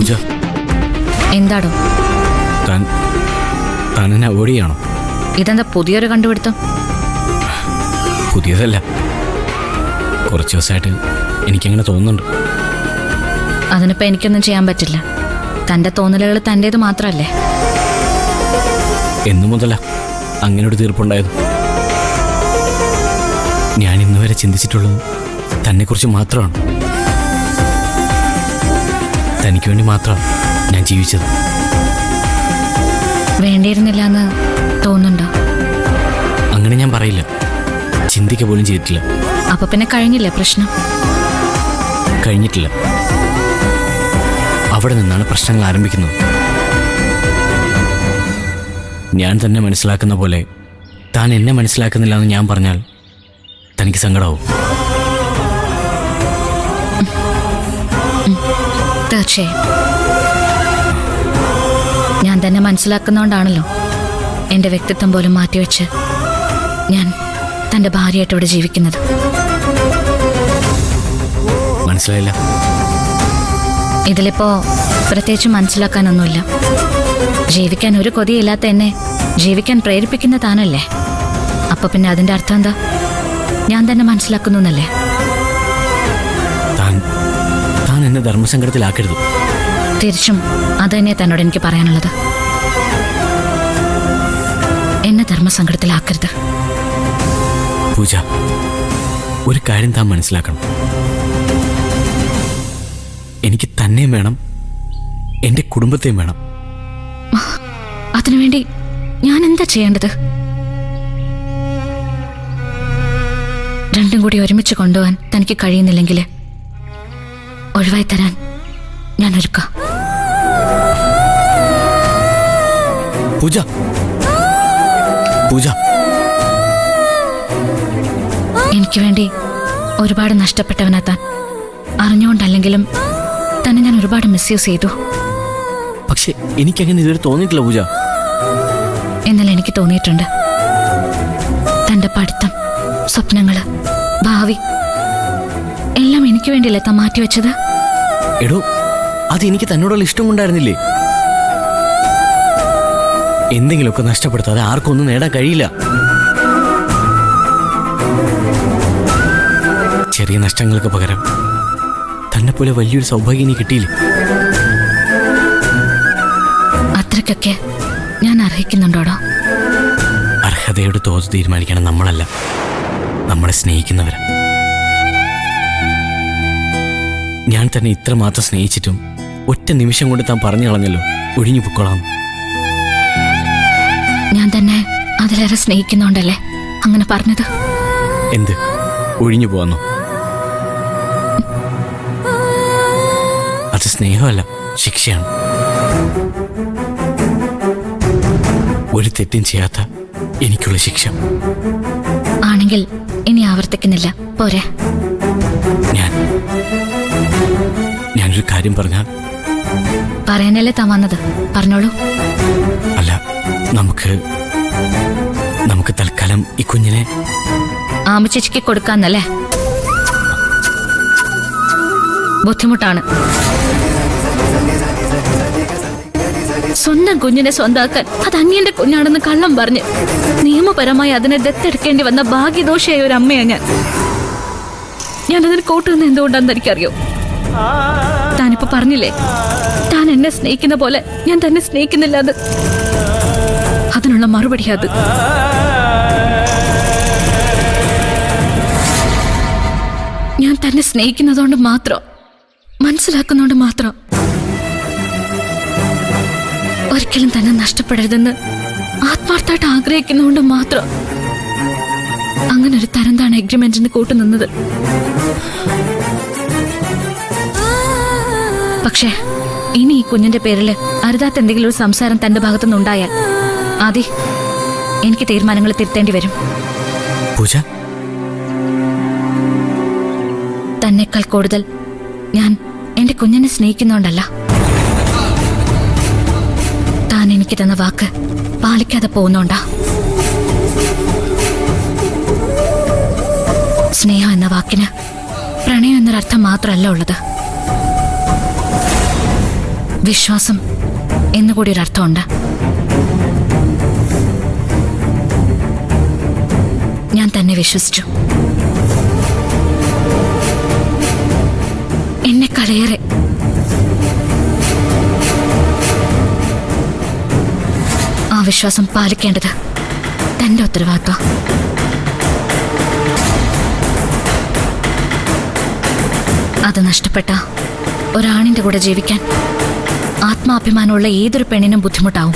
പൂജ, എന്താടോ? താൻ എന്നെ അവോയ്ഡ് ചെയ്യണോ? ഇതെന്താ പുതിയൊരു കണ്ടുപിടുത്തം? പുതിയതല്ല, കുറച്ച് ദിവസമായിട്ട് എനിക്കങ്ങനെ തോന്നുന്നുണ്ട്. അതിനിപ്പോൾ എനിക്കൊന്നും ചെയ്യാൻ പറ്റില്ല. തൻ്റെ തോന്നലുകൾ തൻ്റേത് മാത്രമല്ലേ? എന്നു മുതല അങ്ങനൊരു തീർപ്പുണ്ടായത്? ഞാൻ ഇന്നുവരെ ചിന്തിച്ചിട്ടുള്ളത് തന്നെക്കുറിച്ച് മാത്രമാണ്. തനിക്ക് വേണ്ടി മാത്രമാണ് ഞാൻ ജീവിച്ചത്. വേണ്ടിയിരുന്നില്ല എന്ന് തോന്നുന്നുണ്ടോ? അങ്ങനെ ഞാൻ പറയില്ല, ചിന്തിക്കുക പോലും ചെയ്തിട്ടില്ല. അപ്പൊ പിന്നെ കഴിഞ്ഞില്ലേ പ്രശ്നം? കഴിഞ്ഞിട്ടില്ല. അവിടെ നിന്നാണ് പ്രശ്നങ്ങൾ ആരംഭിക്കുന്നത്. ഞാൻ തന്നെ മനസ്സിലാക്കുന്ന പോലെ താൻ എന്നെ മനസ്സിലാക്കുന്നില്ല എന്ന് ഞാൻ പറഞ്ഞാൽ തനിക്ക് സങ്കടമാവും. തീർച്ചയായും ഞാൻ തന്നെ മനസ്സിലാക്കുന്നതുകൊണ്ടാണല്ലോ എൻ്റെ വ്യക്തിത്വം പോലും മാറ്റിവെച്ച് ഞാൻ തൻ്റെ ഭാര്യയായിട്ട് ഇവിടെ ജീവിക്കുന്നത്. മനസ്സിലായില്ല? ഇതിലിപ്പോ പ്രത്യേകിച്ച് മനസ്സിലാക്കാനൊന്നുമില്ല. ജീവിക്കാൻ ഒരു കൊതിയില്ലാത്ത എന്നെ ജീവിക്കാൻ പ്രേരിപ്പിക്കുന്ന താനല്ലേ. അപ്പൊ പിന്നെ അതിന്റെ അർത്ഥം എന്താ? ഞാൻ തന്നെ മനസ്സിലാക്കുന്നു എന്നല്ലേ? താൻ എന്നെ ധർമ്മസങ്കടത്തിലാക്കരുത്. തിരിച്ചും അത് തന്നെ തന്നോട് എനിക്ക് പറയാനുള്ളത്. എന്നെ ധർമ്മസങ്കടത്തിലാക്കരുത്. പൂജ, ഒരു കാര്യം താൻ മനസ്സിലാക്കണം. എനിക്ക് തന്നെയും വേണം, എൻ്റെ കുടുംബത്തെയും വേണം. അതിനുവേണ്ടി ഞാൻ എന്താ ചെയ്യേണ്ടത്? രണ്ടും കൂടി ഒരുമിച്ച് കൊണ്ടുപോകാൻ തനിക്ക് കഴിയുന്നില്ലെങ്കിൽ ഒഴിവായി തരാൻ ഞാൻ ഒരുക്കാം. പൂജ, പൂജ, എനിക്ക് വേണ്ടി ഒരുപാട് നഷ്ടപ്പെട്ടവനാ താൻ. അറിഞ്ഞുകൊണ്ടല്ലെങ്കിലും തന്നെ ഞാൻ ഒരുപാട് മിസ്യൂസ് ചെയ്തു. പക്ഷെ എനിക്കങ്ങനെ ഇതുവരെ തോന്നിയിട്ടില്ല പൂജ. എന്നാൽ എനിക്ക് തോന്നിയിട്ടുണ്ട്. തന്റെ പഠിത്തം, സ്വപ്നങ്ങള്, ഭാവി എല്ലാം എനിക്ക് വേണ്ടിയല്ലേ താൻ മാറ്റിവെച്ചത്? എടോ, അത് എനിക്ക് തന്നോടുള്ള ഇഷ്ടം കൊണ്ടായിരുന്നില്ലേ? എന്തെങ്കിലുമൊക്കെ നഷ്ടപ്പെടുത്താതെ ആർക്കും ഒന്നും നേടാൻ കഴിയില്ല. ചെറിയ നഷ്ടങ്ങൾക്ക് പകരം തന്നെ പോലെ വലിയൊരു സൗഭാഗ്യം ഇനി കിട്ടിയില്ലേ? അത്രയ്ക്കൊക്കെ ഞാൻ അർഹിക്കുന്നുണ്ടോടോ? അർഹതയോട് തോത് തീരുമാനിക്കണം നമ്മളല്ല, നമ്മളെ സ്നേഹിക്കുന്നവരാ. ഞാൻ തന്നെ ഇത്രമാത്രം സ്നേഹിച്ചിട്ടും ഒറ്റ നിമിഷം കൊണ്ട് താൻ പറഞ്ഞു കളഞ്ഞല്ലോ ഒഴിഞ്ഞു പൊക്കോളാം. ഞാൻ തന്നെ അതിലേറെ സ്നേഹിക്കുന്നുണ്ടല്ലേ അങ്ങനെ പറഞ്ഞത്? എന്ത് ഒഴിഞ്ഞു പോവാന്നോ? അത് സ്നേഹമല്ല, ശിക്ഷയാണ്. ഒരു തെറ്റും ചെയ്യാത്ത എനിക്കുള്ള ശിക്ഷ. ആണെങ്കിൽ ഇനി ആവർത്തിക്കുന്നില്ല, പോരെ? ഞാനൊരു കാര്യം പറഞ്ഞാൽ? പറയാനല്ലേ താൻ വന്നത്, പറഞ്ഞോളൂ. അല്ല, നമുക്ക് തൽക്കാലം ഈ കുഞ്ഞിനെ ആമച്ചേച്ചിക്ക് കൊടുക്കാന്നല്ലേ? ബുദ്ധിമുട്ടാണ്. സ്വന്തം കുഞ്ഞിനെ സ്വന്താക്കാൻ അത് അന്യന്റെ കുഞ്ഞാണെന്ന് കള്ളം പറഞ്ഞ് നിയമപരമായി അതിനെ ദത്തെടുക്കേണ്ടി വന്ന ഭാഗ്യദോഷിയായ ഒരു അമ്മയാണ് ഞാനതിന് കൂട്ടുനിന്ന് എന്തുകൊണ്ടാണെന്ന് എനിക്കറിയോ? താനിപ്പോ പറഞ്ഞില്ലേ താൻ എന്നെ സ്നേഹിക്കുന്ന പോലെ ഞാൻ തന്നെ സ്നേഹിക്കുന്നില്ല. അതിനുള്ള മറുപടി അത്. ഞാൻ തന്നെ സ്നേഹിക്കുന്നതുകൊണ്ട് മാത്രം, മനസ്സിലാക്കുന്നതുകൊണ്ട് മാത്രം, ഒരിക്കലും തന്നെ നഷ്ടപ്പെടരുതെന്ന് ആത്മാർത്ഥമായിട്ട് ആഗ്രഹിക്കുന്നതുകൊണ്ട് മാത്രം അങ്ങനെ ഒരു തരംതാണ് എഗ്രിമെന്റിന് കൂട്ടുനിന്നത്. പക്ഷേ ഇനി ഈ കുഞ്ഞിന്റെ പേരിൽ അരുതാത്ത എന്തെങ്കിലും ഒരു സംസാരം തന്റെ ഭാഗത്തുനിന്നുണ്ടായാൽ ആദി എനിക്ക് തീരുമാനങ്ങൾ തിരുത്തേണ്ടി വരും. പൂജ, തന്നെക്കാൾ കൂടുതൽ ഞാൻ എന്റെ കുഞ്ഞിനെ സ്നേഹിക്കുന്നോണ്ടല്ല, താൻ എനിക്ക് തന്ന വാക്ക് പാലിക്കാതെ പോകുന്നോണ്ടാ. സ്നേഹം എന്ന വാക്കിന് പ്രണയം എന്നൊരർത്ഥം മാത്രമല്ല ഉള്ളത്. വിശ്വാസം എന്നുകൂടി ഒരർത്ഥമുണ്ട്. ഞാൻ തന്നെ വിശ്വസിച്ചു. എന്നെക്കാളേറെ. ആ വിശ്വാസം പാലിക്കേണ്ടത് തന്റെ ഉത്തരവാദിത്വം. അത് നഷ്ടപ്പെട്ട ഒരാണിന്റെ കൂടെ ജീവിക്കാൻ ആത്മാഭിമാനമുള്ള ഏതൊരു പെണ്ണിനും ബുദ്ധിമുട്ടാവും.